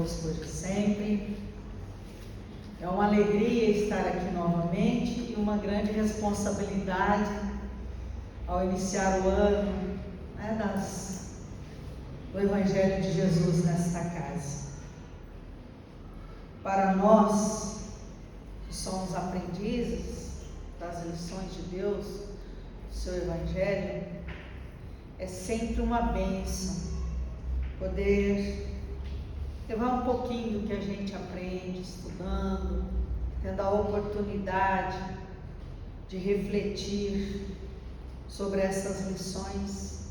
Por sempre. É uma alegria estar aqui novamente e uma grande responsabilidade ao iniciar o ano do Evangelho de Jesus nesta casa. Para nós que somos aprendizes das lições de Deus, do seu Evangelho, é sempre uma bênção poder levar um pouquinho do que a gente aprende estudando, tendo a oportunidade de refletir sobre essas lições,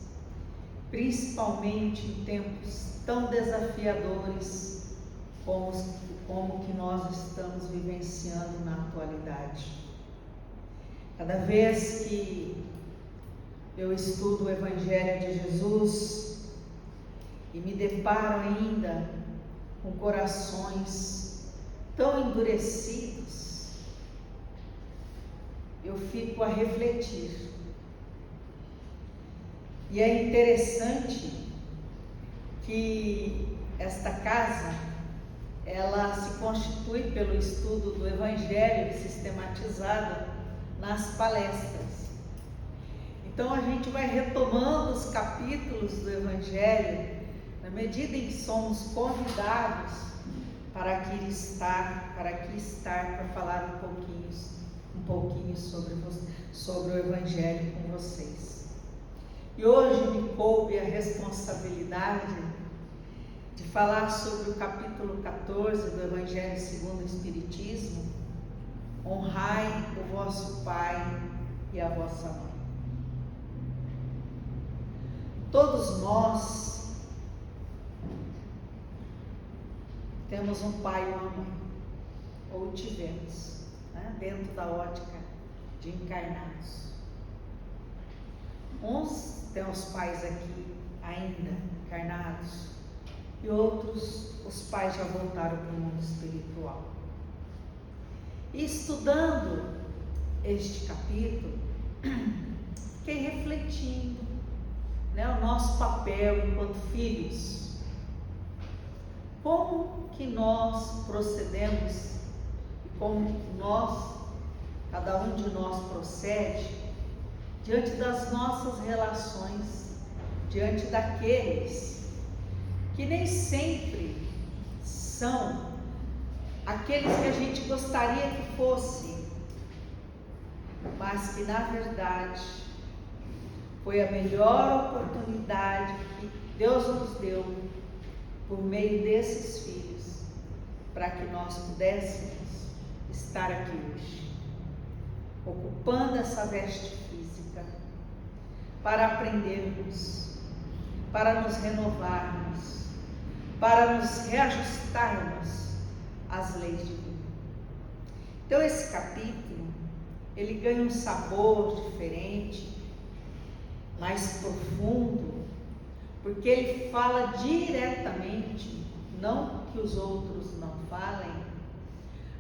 principalmente em tempos tão desafiadores como que nós estamos vivenciando na atualidade. Cada vez que eu estudo o Evangelho de Jesus e me deparo ainda com corações tão endurecidos, eu fico a refletir. E é interessante que esta casa, ela se constitui pelo estudo do Evangelho sistematizado nas palestras. Então a gente vai retomando os capítulos do Evangelho na medida em que somos convidados para aqui estar para falar um pouquinho sobre o Evangelho com vocês. E hoje me coube a responsabilidade de falar sobre o capítulo 14 do Evangelho segundo o Espiritismo: honrai o vosso pai e a vossa mãe. Todos nós temos um pai e uma mãe, ou tivemos, dentro da ótica de encarnados. Uns têm os pais aqui ainda encarnados, e outros, os pais já voltaram para o mundo espiritual. E estudando este capítulo, fiquei refletindo, o nosso papel enquanto filhos. Como que nós procedemos e como cada um de nós procede diante das nossas relações, diante daqueles que nem sempre são aqueles que a gente gostaria que fosse, mas que na verdade foi a melhor oportunidade que Deus nos deu por meio desses filhos, para que nós pudéssemos estar aqui hoje, ocupando essa veste física, para aprendermos, para nos renovarmos, para nos reajustarmos às leis divinas. Então esse capítulo, ele ganha um sabor diferente, mais profundo, porque ele fala diretamente, não que os outros não falem,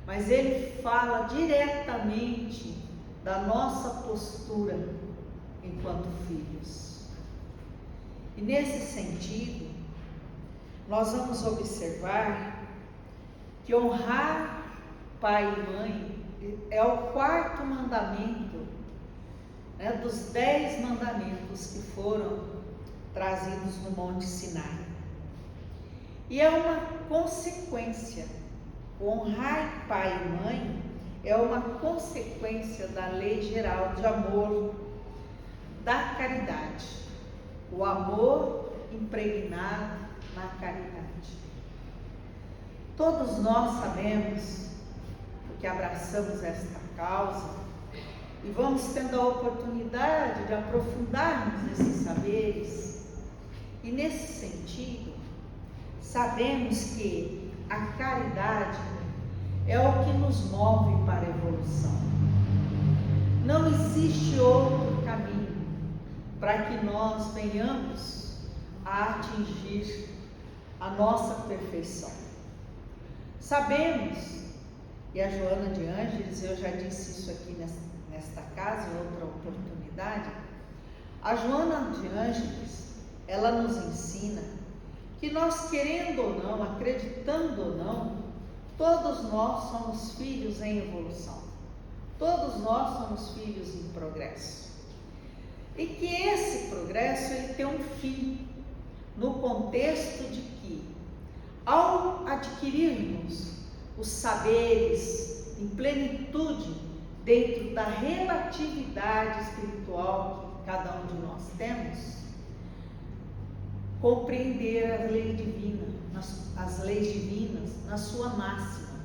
mas ele fala diretamente da nossa postura enquanto filhos. E nesse sentido, nós vamos observar que honrar pai e mãe é o quarto mandamento, dos 10 mandamentos que foram trazidos no Monte Sinai. E é uma consequência. Honrar pai e mãe é uma consequência da lei geral de amor, da caridade. O amor impregnado na caridade. Todos nós sabemos, porque abraçamos esta causa e vamos tendo a oportunidade de aprofundarmos nesses saberes. E nesse sentido, sabemos que a caridade é o que nos move para a evolução. Não existe outro caminho para que nós venhamos a atingir a nossa perfeição. Sabemos, e a Joana de Ângeles, eu já disse isso aqui nesta casa, em outra oportunidade, a Joana de Ângeles, ela nos ensina que nós, querendo ou não, acreditando ou não, todos nós somos filhos em evolução. Todos nós somos filhos em progresso. E que esse progresso ele tem um fim, no contexto de que, ao adquirirmos os saberes em plenitude dentro da relatividade espiritual que cada um de nós temos, compreender as leis divinas na sua máxima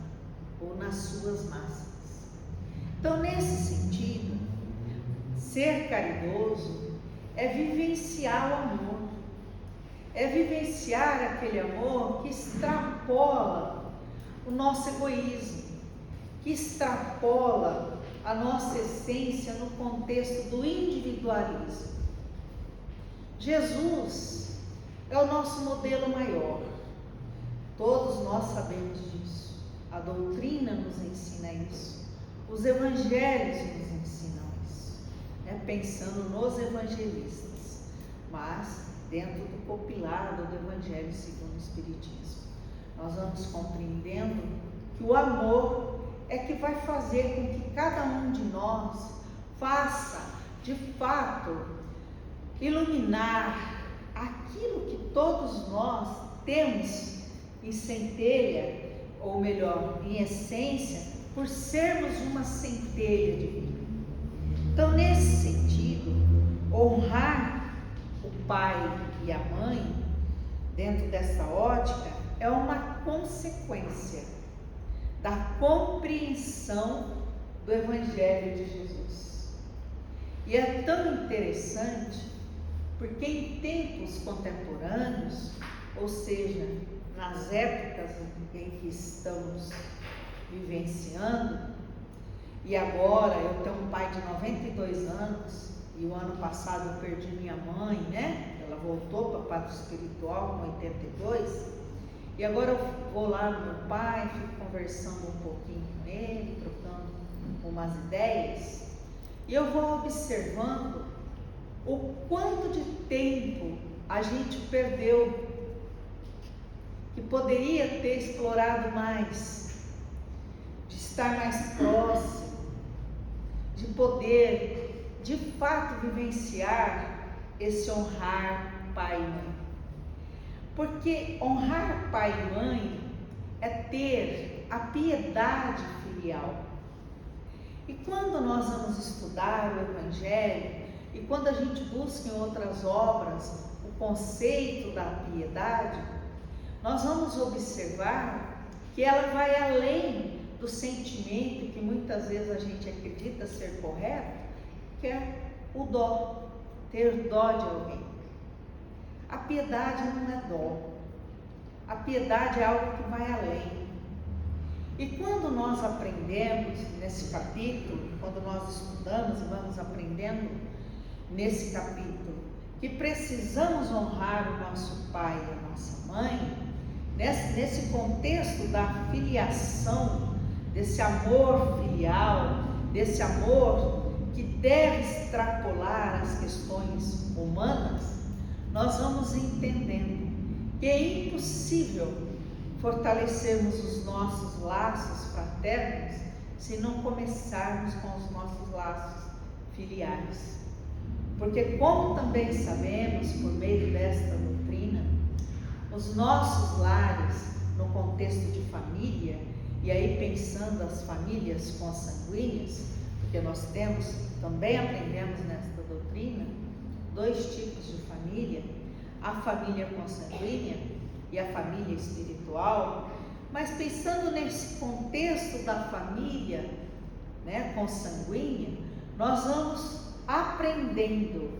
ou nas suas máximas. Então, nesse sentido, ser caridoso é vivenciar o amor, é vivenciar aquele amor que extrapola o nosso egoísmo, que extrapola a nossa essência no contexto do individualismo. Jesus é o nosso modelo maior, todos nós sabemos disso, a doutrina nos ensina isso, os evangelhos nos ensinam isso, pensando nos evangelistas, mas dentro do compilado do Evangelho segundo o Espiritismo, nós vamos compreendendo que o amor é que vai fazer com que cada um de nós faça, de fato, iluminar aquilo que todos nós temos em centelha, ou melhor, em essência, por sermos uma centelha divina. Então, nesse sentido, honrar o pai e a mãe, dentro dessa ótica, é uma consequência da compreensão do Evangelho de Jesus. E é tão interessante, porque em tempos contemporâneos, ou seja, nas épocas em que estamos vivenciando, e agora eu tenho um pai de 92 anos, e o ano passado eu perdi minha mãe, né? Ela voltou para a pátria espiritual com 82, e agora eu vou lá no meu pai, fico conversando um pouquinho com ele, trocando umas ideias, e eu vou observando o quanto de tempo a gente perdeu, que poderia ter explorado mais, de estar mais próximo, de poder, de fato, vivenciar esse honrar pai e mãe. Porque honrar pai e mãe é ter a piedade filial. E quando nós vamos estudar o Evangelho, e quando a gente busca em outras obras o conceito da piedade, nós vamos observar que ela vai além do sentimento que muitas vezes a gente acredita ser correto, que é o dó, ter dó de alguém. A piedade não é dó, a piedade é algo que vai além. E quando nós aprendemos nesse capítulo, quando nós estudamos e vamos aprendendo nesse capítulo, que precisamos honrar o nosso pai e a nossa mãe, nesse contexto da filiação, desse amor filial, desse amor que deve extrapolar as questões humanas, nós vamos entendendo que é impossível fortalecermos os nossos laços fraternos se não começarmos com os nossos laços filiais. Porque, como também sabemos, por meio desta doutrina, os nossos lares, no contexto de família, e aí pensando as famílias consanguíneas, porque nós também aprendemos nesta doutrina, dois tipos de família, a família consanguínea e a família espiritual, mas pensando nesse contexto da família, consanguínea, nós vamos aprendendo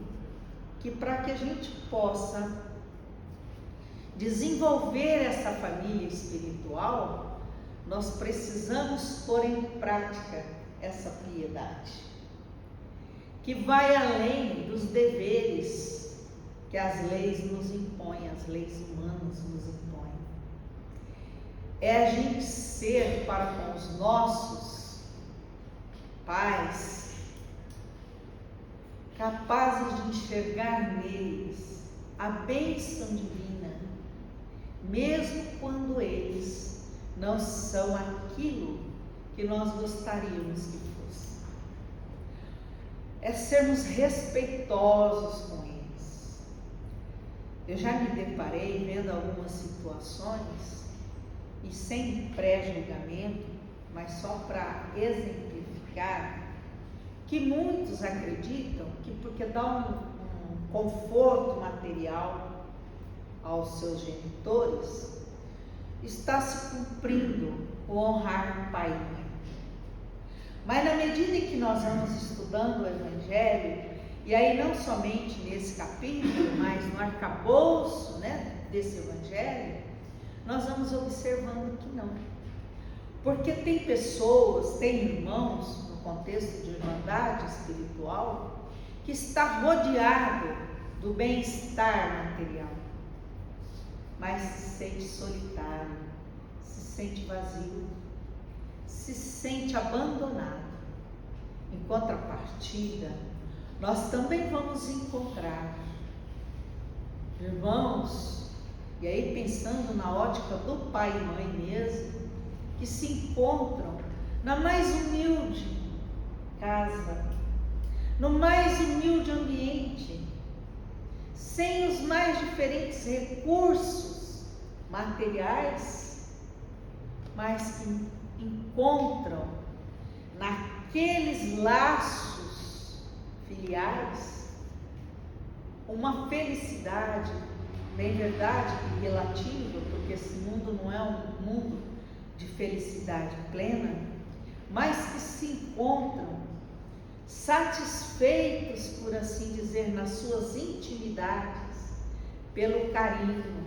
que para que a gente possa desenvolver essa família espiritual, nós precisamos pôr em prática essa piedade, que vai além dos deveres que as leis nos impõem, as leis humanas nos impõem. É a gente ser para com os nossos pais capazes de enxergar neles a bênção divina mesmo quando eles não são aquilo que nós gostaríamos que fosse. É sermos respeitosos com eles. Eu já me deparei vendo algumas situações, e sem pré-julgamento, mas só para exemplificar, que muitos acreditam que porque dá um conforto material aos seus genitores, está se cumprindo o honrar pai e mãe. Mas na medida em que nós vamos estudando o Evangelho, e aí não somente nesse capítulo, mas no arcabouço, desse Evangelho, nós vamos observando que não. Porque tem pessoas, tem irmãos, no contexto de irmandade espiritual, que está rodeado do bem-estar material, mas se sente solitário, se sente vazio, se sente abandonado. Em contrapartida, nós também vamos encontrar irmãos, e aí pensando na ótica do pai e mãe mesmo, que se encontram na mais humilde casa, no mais humilde ambiente, sem os mais diferentes recursos materiais, mas que encontram naqueles laços filiais uma felicidade, bem verdade que relativa, porque esse mundo não é um mundo de felicidade plena, mas que se encontram satisfeitos, por assim dizer, nas suas intimidades, pelo carinho,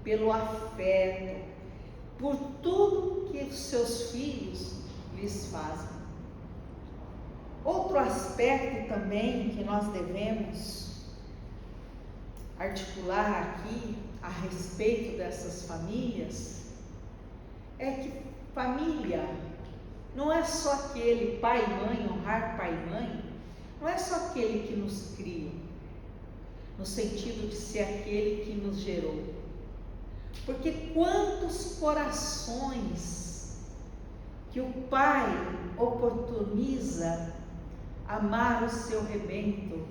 pelo afeto, por tudo que os seus filhos lhes fazem. Outro aspecto também que nós devemos articular aqui a respeito dessas famílias é que família não é só aquele pai e mãe, honrar pai e mãe, não é só aquele que nos criou, no sentido de ser aquele que nos gerou. Porque quantos corações que o pai oportuniza amar o seu rebento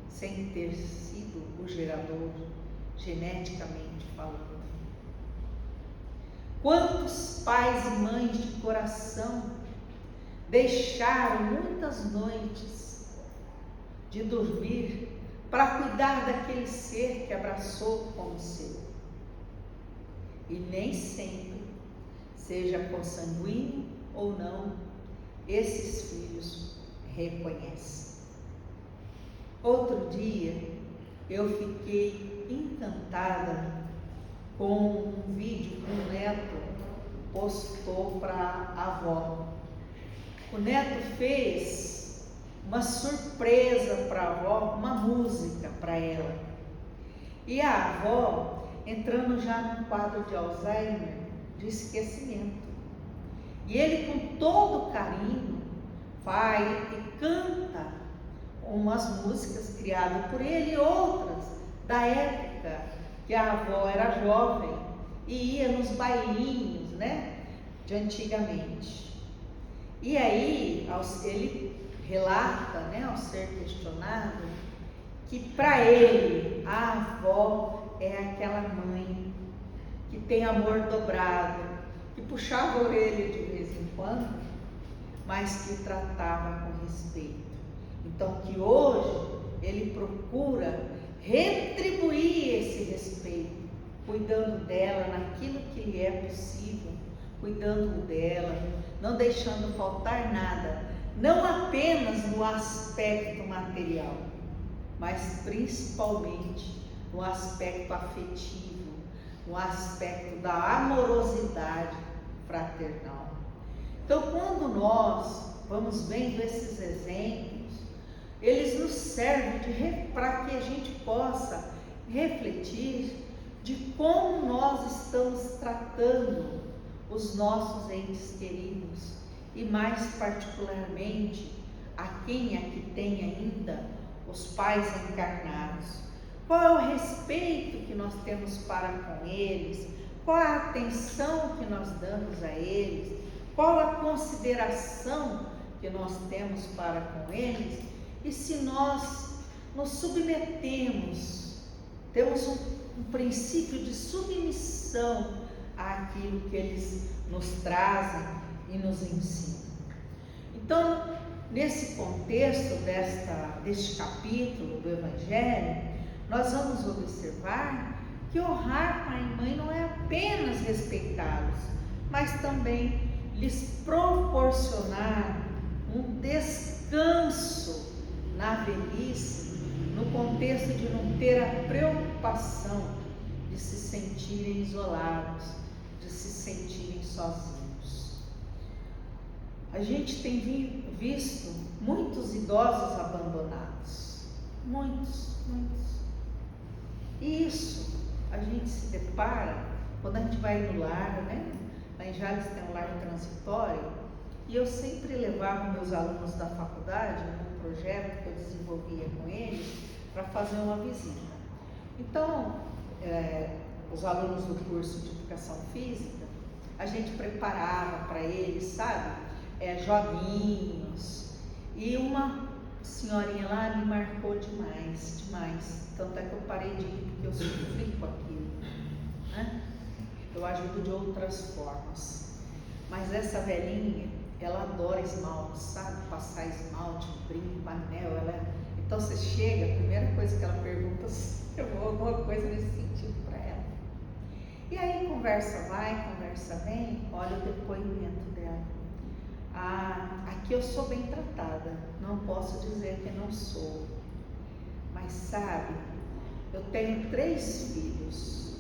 sem ter sido o gerador, geneticamente falando. Quantos pais e mães de coração deixaram muitas noites de dormir para cuidar daquele ser que abraçou como seu. E nem sempre, seja consanguíneo ou não, esses filhos reconhecem. Outro dia, eu fiquei encantada com um vídeo que o neto postou para a avó. O neto fez uma surpresa para a avó, uma música para ela. E a avó entrando já num quadro de Alzheimer, de esquecimento. E ele, com todo carinho, vai e canta umas músicas criadas por ele e outras da época que a avó era jovem e ia nos bailinhos, de antigamente. E aí, ele relata, ao ser questionado, que para ele a avó é aquela mãe que tem amor dobrado, que puxava a orelha de vez em quando, mas que tratava com respeito. Então, que hoje ele procura retribuir esse respeito, cuidando dela naquilo que lhe é possível, cuidando dela, não deixando faltar nada, não apenas no aspecto material, mas principalmente no aspecto afetivo, no aspecto da amorosidade fraternal. Então, quando nós vamos vendo esses exemplos, eles nos servem para que a gente possa refletir de como nós estamos tratando os nossos entes queridos e mais particularmente a quem aqui tem ainda os pais encarnados. Qual é o respeito que nós temos para com eles? qual a atenção que nós damos a eles, qual a consideração que nós temos para com eles, e se nós nos submetemos, temos um princípio de submissão àquilo que eles nos trazem e nos ensinam. Então, nesse contexto deste capítulo do Evangelho, nós vamos observar que honrar pai e mãe não é apenas respeitá-los, mas também lhes proporcionar um descanso na velhice, no contexto de não ter a preocupação de se sentirem isolados, de se sentirem sozinhos. A gente tem visto muitos idosos abandonados, muitos. E isso a gente se depara quando a gente vai no lar, né? Lá em Jales tem um lar transitório, e eu sempre levava meus alunos da faculdade num projeto que eu desenvolvia com eles para fazer uma visita. Então, os alunos do curso de Educação Física, a gente preparava para eles, sabe, joguinhos, e uma senhorinha lá me marcou demais, tanto é que eu parei de ir porque eu sofri com aquilo, né? Eu ajudo de outras formas, mas essa velhinha, ela adora esmalte, sabe, passar esmalte, brinco, anel, então você chega, a primeira coisa que ela pergunta se eu vou alguma coisa nesse sentido para ela. E aí conversa vai, conversa vem, olha o depoimento dela. Aqui eu sou bem tratada, não posso dizer que não sou, mas sabe, eu tenho 3 filhos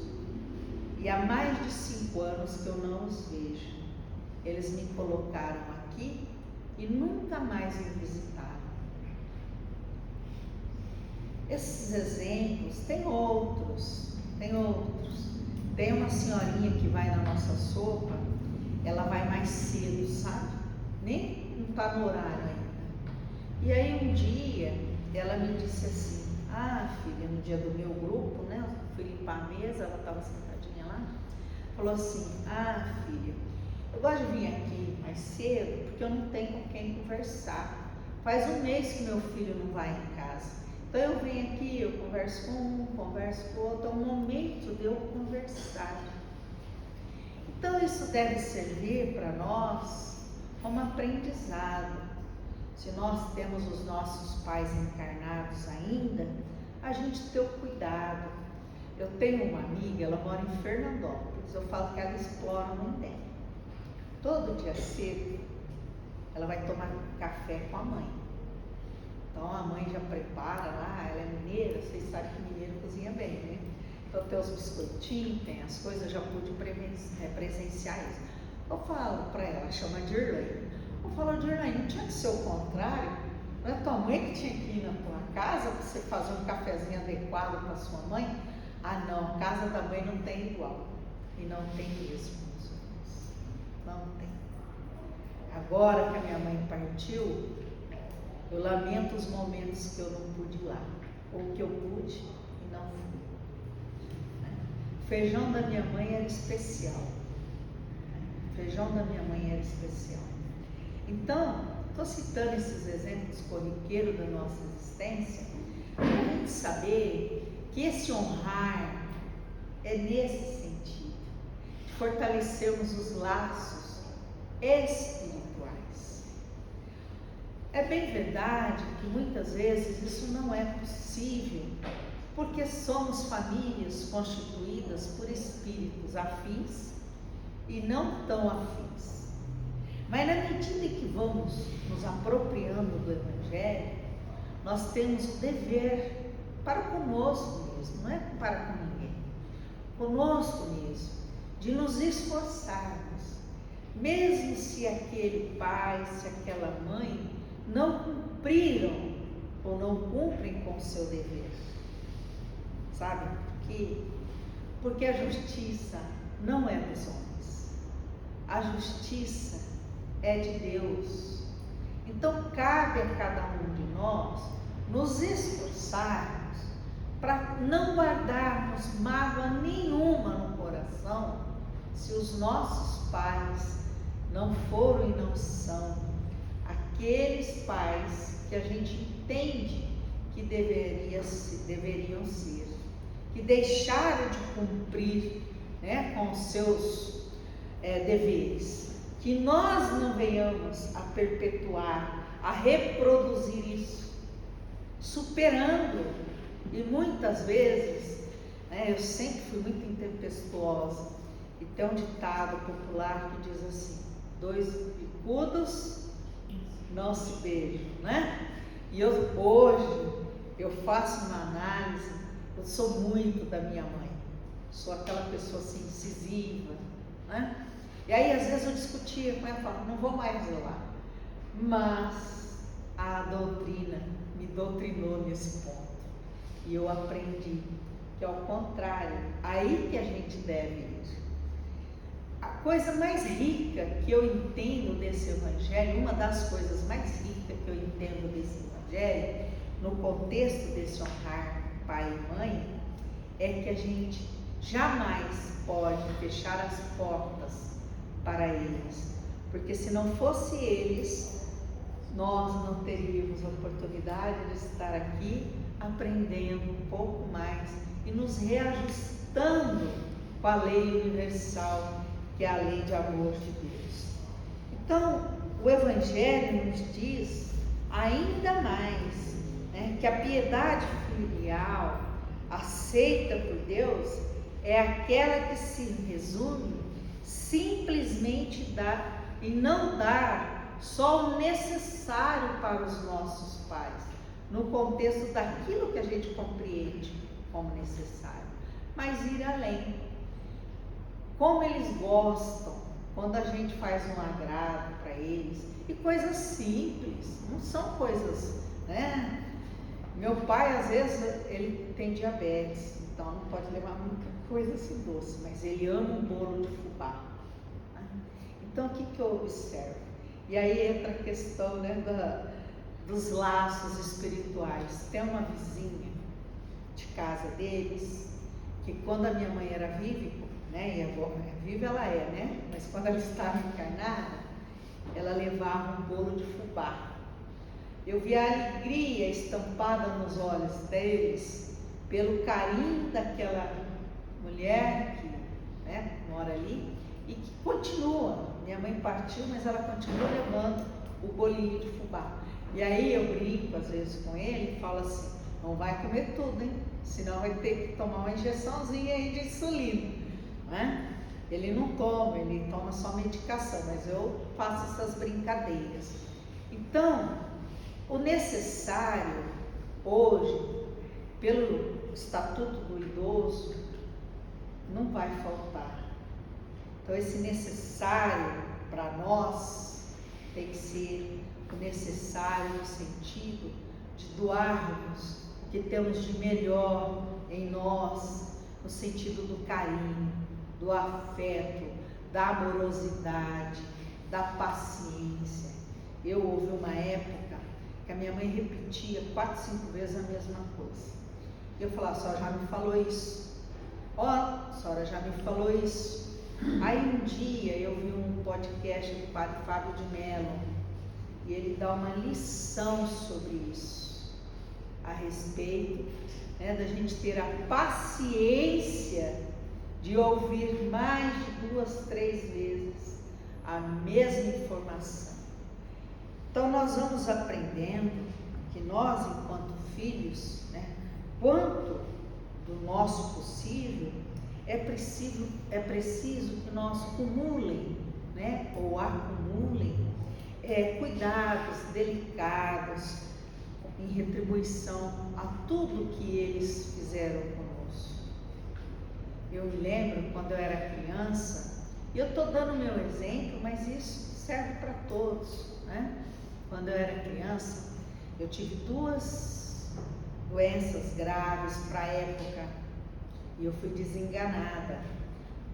e há mais de 5 anos que eu não os vejo. Eles me colocaram aqui e nunca mais me visitaram. Esses exemplos, tem outros. Tem uma senhorinha que vai na nossa sopa, ela vai mais cedo, sabe? Nem não está no horário ainda. E aí um dia ela me disse assim, filha, no dia do meu grupo, né? Eu fui limpar a mesa, ela estava sentadinha lá, falou assim, filha, eu gosto de vir aqui mais cedo porque eu não tenho com quem conversar. Faz 1 mês que meu filho não vai em casa. Então eu venho aqui, eu converso com um, converso com o outro, é um momento de eu conversar. Então isso deve servir para nós como aprendizado. Se nós temos os nossos pais encarnados ainda, a gente ter o cuidado. Eu tenho uma amiga, ela mora em Fernandópolis, eu falo que ela explora a mãe dela. Todo dia cedo, ela vai tomar café com a mãe. Então a mãe já prepara lá, ela é mineira, vocês sabem que mineiro cozinha bem, né? Então tem os biscoitinhos, tem as coisas, eu já pude presenciar isso. Eu falo para ela, chama de Irlane. Eu falo, Dirlane, não tinha que ser o contrário? Não é tua mãe que tinha que ir na tua casa para você fazer um cafezinho adequado para sua mãe? Não, a casa da mãe não tem igual. E não tem mesmo, meus irmãos. Não tem. Agora que a minha mãe partiu, eu lamento os momentos que eu não pude ir lá, ou que eu pude e não fui. O feijão da minha mãe era especial. Então, estou citando esses exemplos corriqueiros da nossa existência para a gente saber que esse honrar é nesse sentido, de fortalecermos os laços espirituais. É bem verdade que muitas vezes isso não é possível, porque somos famílias constituídas por espíritos afins e não tão afins. Mas na medida que vamos nos apropriando do Evangelho, nós temos o dever para conosco mesmo, não é para com ninguém, conosco mesmo, de nos esforçarmos, mesmo se aquele pai, se aquela mãe não cumpriram ou não cumprem com o seu dever. Sabe por quê? Porque a justiça não é dos homens, a justiça é de Deus. Então cabe a cada um de nós nos esforçarmos para não guardarmos mágoa nenhuma no coração se os nossos pais não foram e não são aqueles pais que a gente entende que deveriam ser, que deixaram de cumprir, né, com os seus deveres, que nós não venhamos a perpetuar, a reproduzir isso, superando. E muitas vezes, né, eu sempre fui muito intempestuosa, e tem um ditado popular que diz assim: dois bicudos não se beijam, né? E hoje eu faço uma análise, eu sou muito da minha mãe, sou aquela pessoa assim, incisiva, né? E aí às vezes eu discutia com ela, falava, não vou mais lá, mas a doutrina me doutrinou nesse ponto, e eu aprendi que ao contrário, aí que a gente deve ir. A coisa mais rica que eu entendo desse evangelho, uma das coisas mais ricas que eu entendo desse evangelho, no contexto desse honrar pai e mãe, é que a gente jamais pode fechar as portas para eles, porque se não fosse eles, nós não teríamos a oportunidade de estar aqui aprendendo um pouco mais e nos reajustando com a lei universal, que é a lei de amor de Deus. Então, o Evangelho nos diz ainda mais, né, que a piedade filial aceita por Deus é aquela que se resume simplesmente dar e não dar só o necessário para os nossos pais, no contexto daquilo que a gente compreende como necessário, mas ir além. Como eles gostam quando a gente faz um agrado para eles, e coisas simples, não são coisas, né? Meu pai, às vezes, ele tem diabetes, então não pode levar muita coisa assim doce, mas ele ama um bolo de fubá, né? Então, o que eu observo? E aí entra a questão, né, dos laços espirituais. Tem uma vizinha de casa deles, que quando a minha mãe era viva, né, e agora viva ela é, né, mas quando ela estava encarnada, ela levava um bolo de fubá. Eu vi a alegria estampada nos olhos deles, pelo carinho daquela mulher que, né, mora ali, e que continua. Minha mãe partiu, mas ela continua levando o bolinho de fubá. E aí eu brinco às vezes com ele e falo assim, não vai comer tudo, hein? Senão vai ter que tomar uma injeçãozinha aí de insulina, né? Ele não toma, ele toma só medicação, mas eu faço essas brincadeiras. Então, o necessário hoje, pelo Estatuto do Idoso, não vai faltar. Então, esse necessário para nós tem que ser o necessário no sentido de doarmos o que temos de melhor em nós, no sentido do carinho, do afeto, da amorosidade, da paciência. Houve uma época que a minha mãe repetia 4, 5 vezes a mesma coisa. Eu falava, a senhora já me falou isso. A senhora já me falou isso. Aí um dia eu vi um podcast do padre Fábio de Mello, e ele dá uma lição sobre isso, a respeito, né, da gente ter a paciência de ouvir mais de 2, 3 vezes a mesma informação. Então nós vamos aprendendo que nós, enquanto filhos, né, quanto do nosso possível, é preciso que nós acumulem, né, ou acumulem cuidados delicados em retribuição a tudo que eles fizeram conosco. Eu me lembro quando eu era criança, e eu estou dando meu exemplo, mas isso serve para todos, né? Quando eu era criança, eu tive 2 doenças graves para a época, e eu fui desenganada.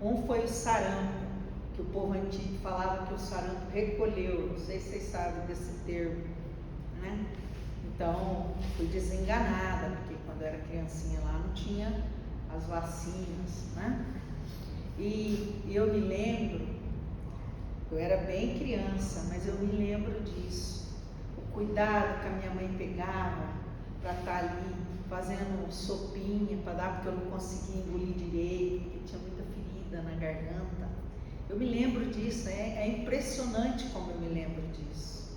Um foi o sarampo, que o povo antigo falava que o sarampo recolheu, não sei se vocês sabem desse termo, né? Então, fui desenganada, porque quando eu era criancinha lá não tinha as vacinas, né? E eu me lembro, eu era bem criança, mas eu me lembro disso. O cuidado que a minha mãe pegava para estar ali fazendo sopinha para dar, porque eu não conseguia engolir direito, porque tinha muita ferida na garganta. Eu me lembro disso, é impressionante como eu me lembro disso.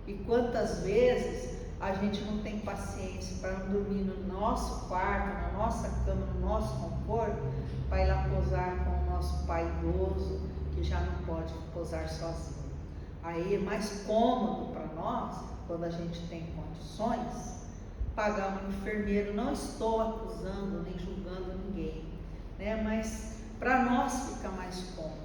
E quantas vezes a gente não tem paciência para não dormir no nosso quarto, na nossa cama, no nosso conforto, para ir lá posar com o nosso pai idoso, que já não pode posar sozinho. Aí é mais cômodo para nós, quando a gente tem condições, pagar um enfermeiro. Não estou acusando nem julgando ninguém, né? Mas para nós fica mais cômodo.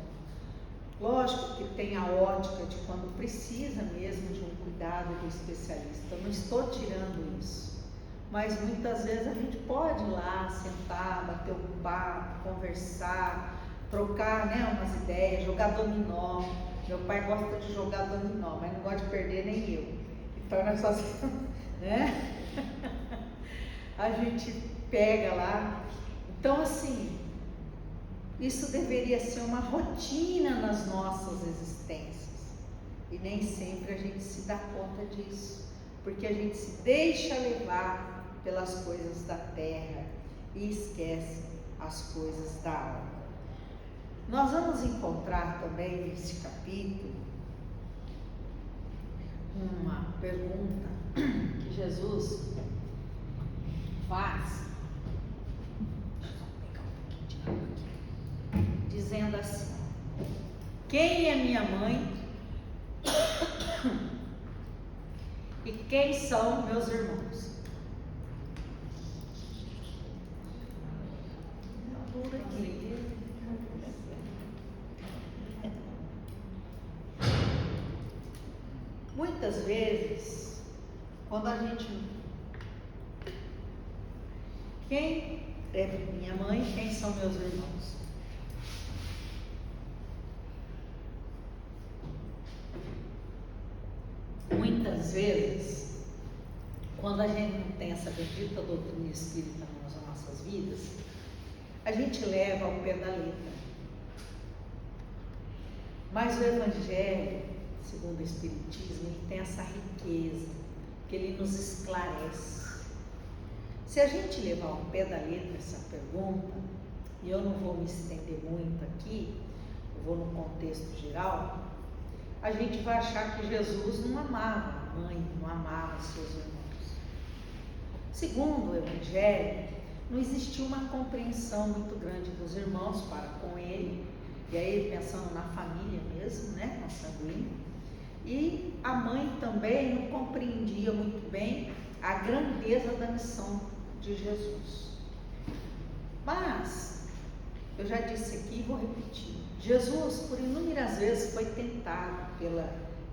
Lógico que tem a ótica de quando precisa mesmo de um cuidado do especialista. Eu não estou tirando isso, mas muitas vezes a gente pode ir lá, sentar, bater um papo, conversar, trocar, né, umas ideias, jogar dominó. Meu pai gosta de jogar dominó, mas não gosta de perder nem eu. Então nós fazemos, né? A gente pega lá. Então assim, isso deveria ser uma rotina nas nossas existências. E nem sempre a gente se dá conta disso, porque a gente se deixa levar pelas coisas da terra e esquece as coisas da alma. Nós vamos encontrar também nesse capítulo uma pergunta que Jesus faz, dizendo assim: quem é minha mãe e quem são meus irmãos? Muitas vezes, quando a gente... Quem é minha mãe e quem são meus irmãos? Muitas vezes, quando a gente não tem essa bendita doutrina espírita nas nossas vidas, a gente leva ao pé da letra. Mas o Evangelho, segundo o Espiritismo, ele tem essa riqueza, que ele nos esclarece. Se a gente levar ao pé da letra essa pergunta, e eu não vou me estender muito aqui, eu vou no contexto geral, a gente vai achar que Jesus não amava a mãe, não amava seus irmãos. Segundo o Evangelho, não existia uma compreensão muito grande dos irmãos para com ele, e aí pensando na família mesmo, né, consanguínea, e a mãe também não compreendia muito bem a grandeza da missão de Jesus. Mas, eu já disse aqui e vou repetir, Jesus, por inúmeras vezes, foi tentado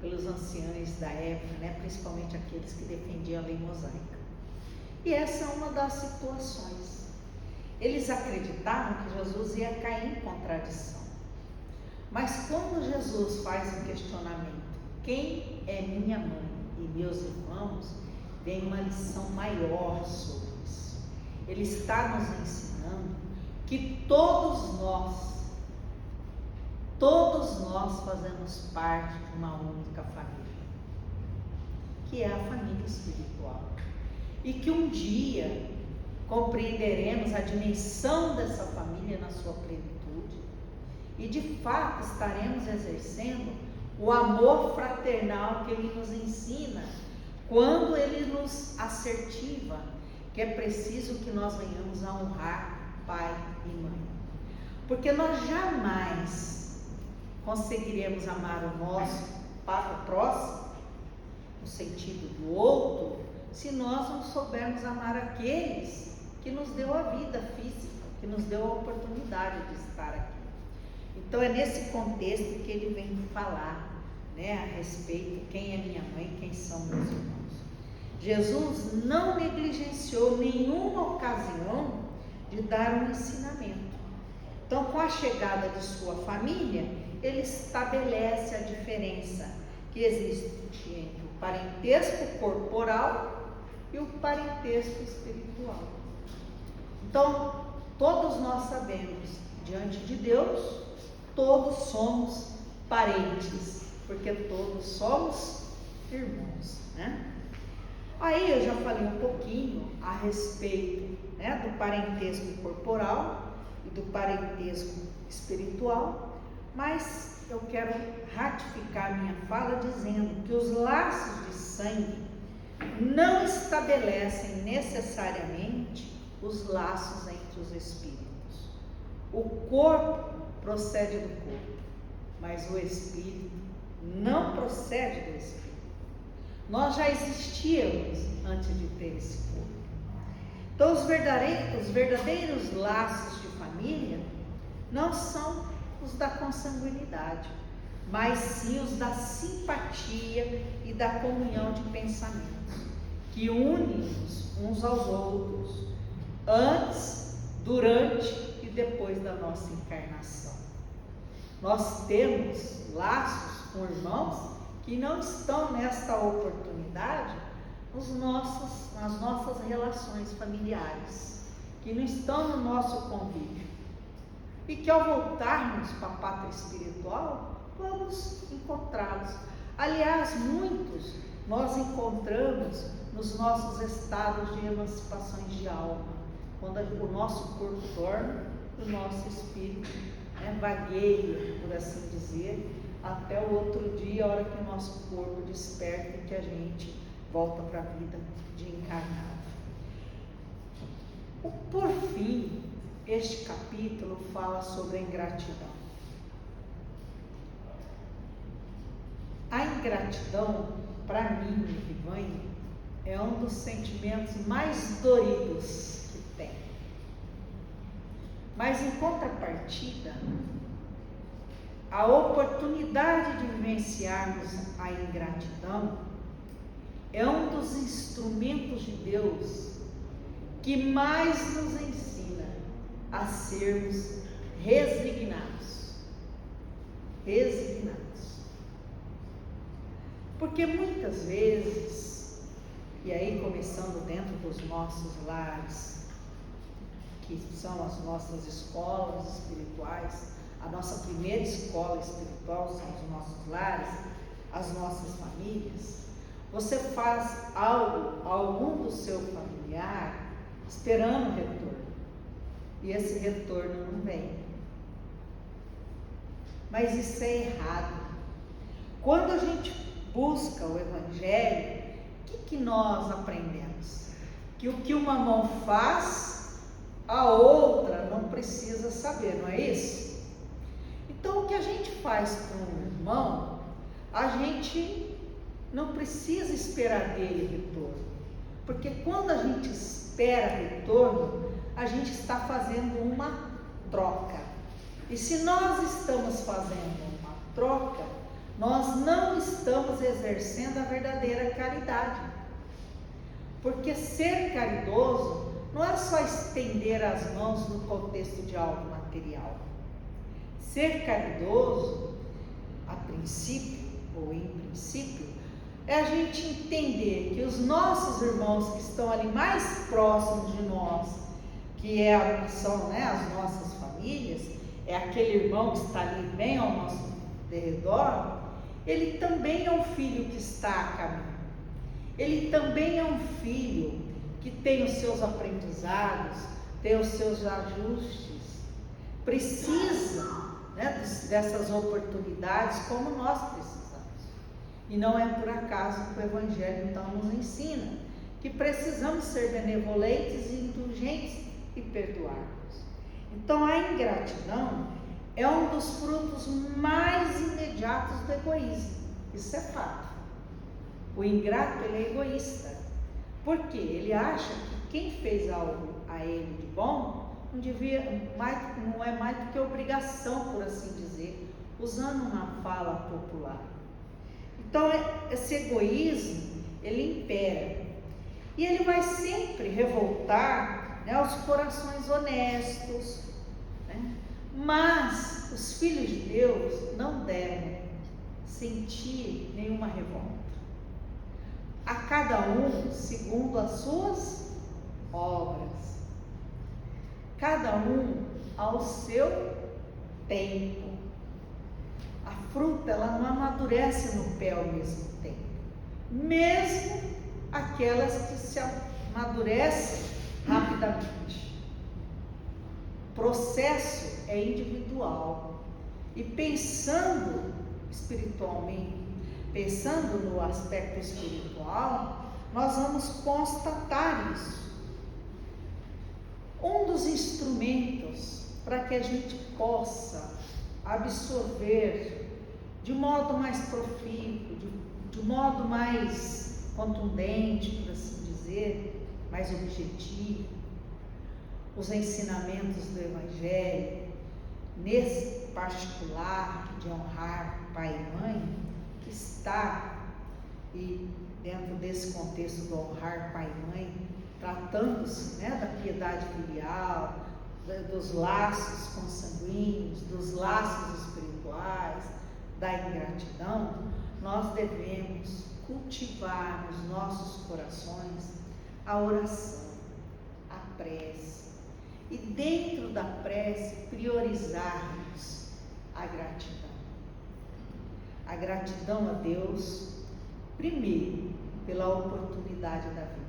pelos anciãos da época, né, principalmente aqueles que defendiam a lei mosaica. E essa é uma das situações. Eles acreditavam que Jesus ia cair em contradição. Mas quando Jesus faz um questionamento, quem é minha mãe e meus irmãos, vem uma lição maior sobre isso. Ele está nos ensinando que todos nós fazemos parte de uma única família, que é a família espiritual. E que um dia compreenderemos a dimensão dessa família na sua plenitude e de fato estaremos exercendo o amor fraternal que ele nos ensina quando ele nos assertiva que é preciso que nós venhamos a honrar pai e mãe, porque nós jamais conseguiremos amar o nosso o próximo, no sentido do outro, se nós não soubermos amar aqueles que nos deu a vida física, que nos deu a oportunidade de estar aqui. Então é nesse contexto que ele vem falar, né, a respeito de quem é minha mãe, quem são meus irmãos. Jesus não negligenciou nenhuma ocasião de dar um ensinamento. Então, com a chegada de sua família, ele estabelece a diferença que existe entre o parentesco corporal e o parentesco espiritual. Então, todos nós sabemos diante de Deus, todos somos parentes, porque todos somos irmãos, né? Aí eu já falei um pouquinho a respeito, né, do parentesco corporal e do parentesco espiritual, mas eu quero ratificar minha fala dizendo que os laços de sangue não estabelecem necessariamente os laços entre os espíritos. O corpo procede do corpo, mas o espírito não procede do espírito. Nós já existíamos antes de ter esse corpo. Então, os verdadeiros laços de família não são os da consanguinidade, mas sim os da simpatia e da comunhão de pensamentos, que unem-nos uns aos outros, antes, durante e depois da nossa encarnação. Nós temos laços com irmãos que não estão nesta oportunidade nas nossas relações familiares, que não estão no nosso convívio, e que ao voltarmos para a pátria espiritual, vamos encontrá-los. Aliás, muitos nós encontramos nos nossos estados de emancipações de alma, quando o nosso corpo dorme, o nosso espírito vagueia, por assim dizer, até o outro dia, a hora que o nosso corpo desperta e que a gente volta para a vida de encarnado. Por fim, este capítulo fala sobre a ingratidão. A ingratidão, para mim, Ivânia, é um dos sentimentos mais doridos que tem. Mas em contrapartida, a oportunidade de vivenciarmos a ingratidão é um dos instrumentos de Deus que mais nos ensina a sermos resignados. Porque muitas vezes, e aí começando dentro dos nossos lares, que são as nossas escolas espirituais, a nossa primeira escola espiritual são os nossos lares, as nossas famílias. Você faz algo a algum do seu familiar esperando retorno, e esse retorno não vem. Mas isso é errado. Quando a gente busca o Evangelho, o que nós aprendemos? Que o que uma mão faz, a outra não precisa saber, não é isso? Então, o que a gente faz com o irmão, a gente não precisa esperar dele retorno, porque quando a gente espera retorno, a gente está fazendo uma troca. E se nós estamos fazendo uma troca, nós não estamos exercendo a verdadeira caridade. Porque ser caridoso não é só estender as mãos no contexto de algo material. Ser caridoso, a princípio, ou em princípio, é a gente entender que os nossos irmãos que estão ali mais próximos de nós, que são as nossas famílias, é aquele irmão que está ali bem ao nosso derredor, ele também é um filho que está a caminho. Ele também é um filho que tem os seus aprendizados, tem os seus ajustes, precisa dessas oportunidades como nós precisamos. E não é por acaso que o Evangelho então nos ensina que precisamos ser benevolentes e indulgentes e perdoarmos. Então a ingratidão é um dos frutos mais imediatos do egoísmo. Isso é fato. O ingrato, ele é egoísta. Por quê? Ele acha que quem fez algo a ele de bom não é mais do que obrigação, por assim dizer, usando uma fala popular. Então, esse egoísmo, ele impera. E ele vai sempre revoltar os corações honestos. Mas os filhos de Deus não devem sentir nenhuma revolta. A cada um segundo as suas obras. Cada um ao seu tempo. A fruta, ela não amadurece no pé ao mesmo tempo, mesmo aquelas que se amadurecem rapidamente. O processo é individual. E pensando espiritualmente, pensando no aspecto espiritual, nós vamos constatar isso. Um dos instrumentos para que a gente possa absorver de modo mais profícuo, de modo mais contundente, por assim dizer, mais objetivo, os ensinamentos do Evangelho, nesse particular de honrar pai e mãe, que está, e dentro desse contexto do honrar pai e mãe, tratando-se, né, da piedade filial, dos laços consanguíneos, dos laços espirituais, da ingratidão, nós devemos cultivar nos nossos corações a oração, a prece, e dentro da prece priorizarmos a gratidão. A gratidão a Deus, primeiro, pela oportunidade da vida.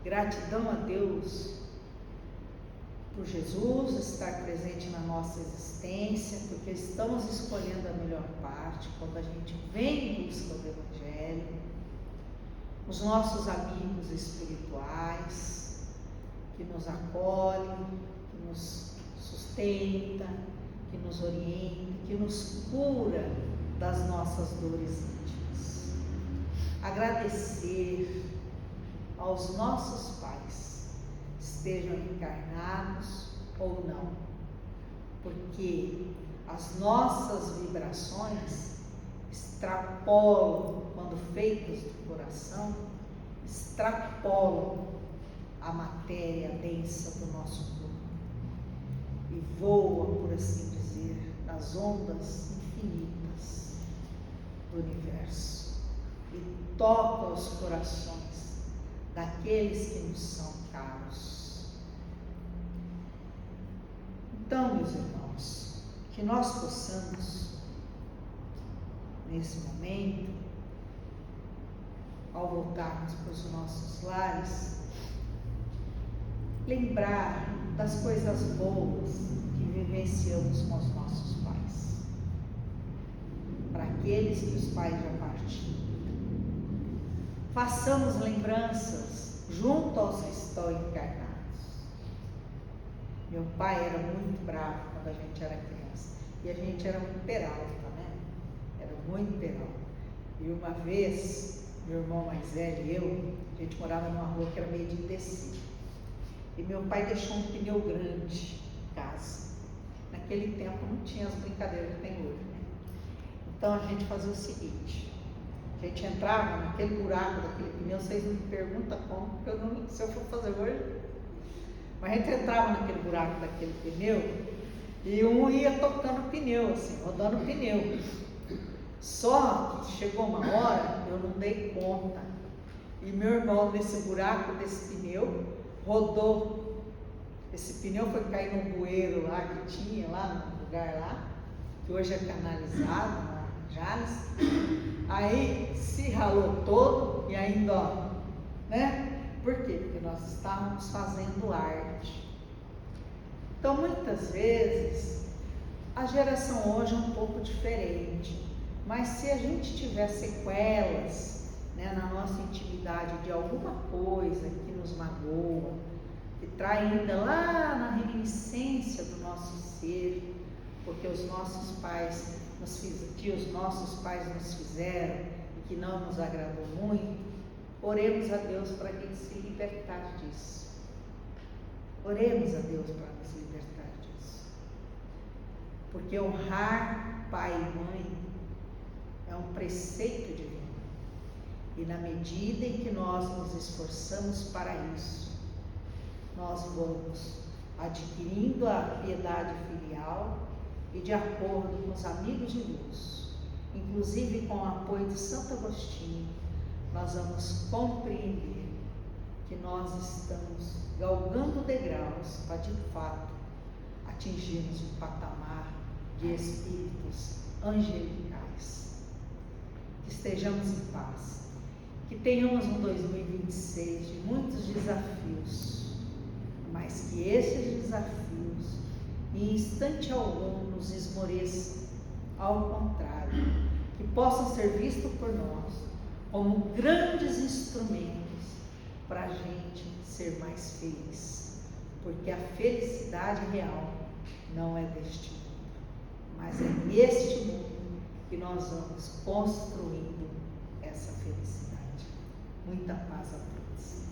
Gratidão a Deus por Jesus estar presente na nossa existência, porque estamos escolhendo a melhor parte quando a gente vem em busca do Evangelho, os nossos amigos espirituais que nos acolhem, que nos sustenta, que nos orienta, que nos cura das nossas dores íntimas. Agradecer aos nossos pais, estejam encarnados ou não, porque as nossas vibrações extrapolam, quando feitas do coração, extrapolam a matéria densa do nosso corpo e voam, por assim dizer, nas ondas infinitas do universo e tocam os corações daqueles que nos são caros. Então, meus irmãos, que nós possamos, nesse momento, ao voltarmos para os nossos lares, lembrar das coisas boas que vivenciamos com os nossos pais, para aqueles que os pais já partiram. Façamos lembranças junto aos que estão encarnados. Meu pai era muito bravo quando a gente era criança, e a gente era muito peralta, né? Era muito peralta. E uma vez, meu irmão mais velho e eu, a gente morava numa rua que era meio de descida. E meu pai deixou um pneu grande em casa. Naquele tempo não tinha as brincadeiras que tem hoje, né? Então a gente fazia o seguinte: a gente entrava naquele buraco daquele pneu, vocês não me perguntam como, porque eu não, se eu for fazer hoje. Mas a gente entrava naquele buraco daquele pneu e um ia tocando o pneu, assim, rodando o pneu. Só que chegou uma hora, eu não dei conta. E meu irmão, nesse buraco desse pneu, rodou. Esse pneu foi cair num bueiro lá que tinha, lá no lugar lá, que hoje é canalizado, na Jales. Aí se ralou todo e ainda, ó, né? Por quê? Porque nós estávamos fazendo arte. Então, muitas vezes, a geração hoje é um pouco diferente, mas se a gente tiver sequelas, né, na nossa intimidade de alguma coisa que nos magoa, que traz ainda lá na reminiscência do nosso ser, porque os nossos pais que os nossos pais nos fizeram e que não nos agradou muito, oremos a Deus para que Ele se libertar disso. Oremos a Deus para nos libertar disso. Porque honrar pai e mãe é um preceito divino. E na medida em que nós nos esforçamos para isso, nós vamos adquirindo a piedade filial e, de acordo com os amigos de luz, inclusive com o apoio de Santo Agostinho, nós vamos compreender que que nós estamos galgando degraus para de fato atingirmos um patamar de espíritos angelicais. Que estejamos em paz, que tenhamos um 2026 de muitos desafios, mas que esses desafios em instante algum nos esmoreçam, ao contrário, que possam ser vistos por nós como grandes instrumentos para a gente ser mais feliz, porque a felicidade real não é deste mundo, mas é neste mundo que nós vamos construindo essa felicidade. Muita paz a todos.